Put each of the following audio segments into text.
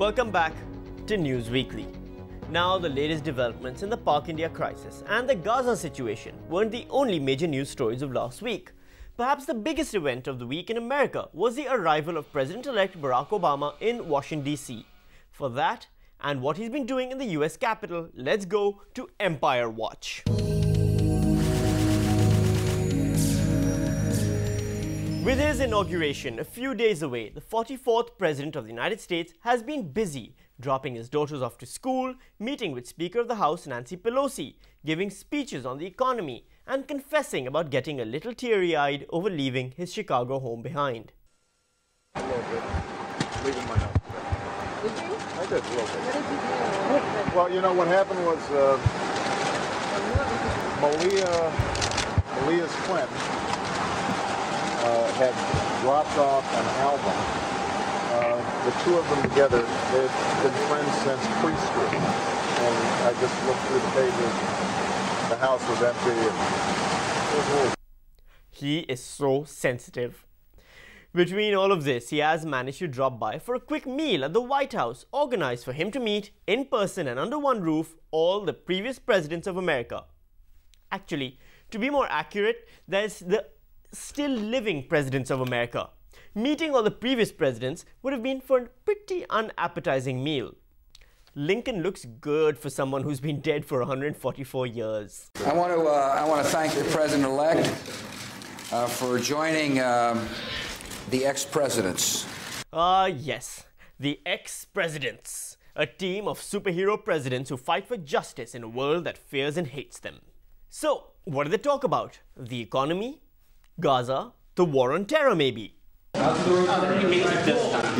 Welcome back to News Weekly. Now, the latest developments in the Pak India crisis and the Gaza situation weren't the only major news stories of last week. Perhaps the biggest event of the week in America was the arrival of President-elect Barack Obama in Washington, D.C. For that, and what he's been doing in the US Capitol, let's go to Empire Watch. With his inauguration a few days away, the 44th President of the United States has been busy dropping his daughters off to school, meeting with Speaker of the House Nancy Pelosi, giving speeches on the economy, and confessing about getting a little teary-eyed over leaving his Chicago home behind. A little bit. Leaving my house. Did you? I did, a little bit. What did you do? Well, you know, what happened was Malia's friend had dropped off an album. The two of them together, they've been friends since preschool. And I just looked through the pages. The house was empty. And it was a little... He is so sensitive. Between all of this, he has managed to drop by for a quick meal at the White House, organized for him to meet, in person and under one roof, all the previous presidents of America. Actually, to be more accurate, there's the still living presidents of America. Meeting all the previous presidents would have been for a pretty unappetizing meal. Lincoln looks good for someone who's been dead for 144 years. I want to thank the President-elect for joining the ex-presidents. Yes, the ex-presidents. A team of superhero presidents who fight for justice in a world that fears and hates them. So, what did they talk about? The economy? Gaza? The war on terror, maybe? You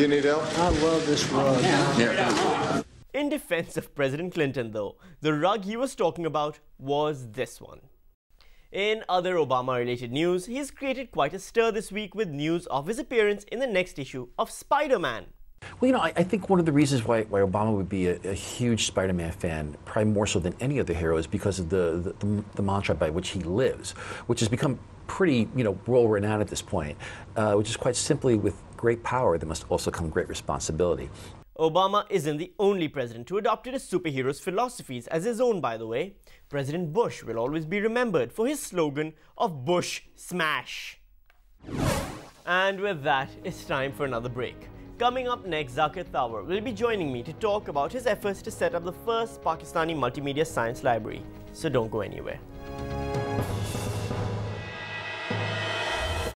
need help? I love this rug. Yeah. In defense of President Clinton, though, the rug he was talking about was this one. In other Obama-related news, he's created quite a stir this week with news of his appearance in the next issue of Spider-Man. Well, you know, I think one of the reasons why Obama would be a huge Spider-Man fan, probably more so than any other hero, is because of the mantra by which he lives, which has become pretty, world-renowned at this point, which is quite simply, with great power, there must also come great responsibility. Obama isn't the only president who adopted a superhero's philosophies as his own, by the way. President Bush will always be remembered for his slogan of Bush Smash. And with that, it's time for another break. Coming up next, Zakir Tawar will be joining me to talk about his efforts to set up the first Pakistani multimedia science library. So don't go anywhere.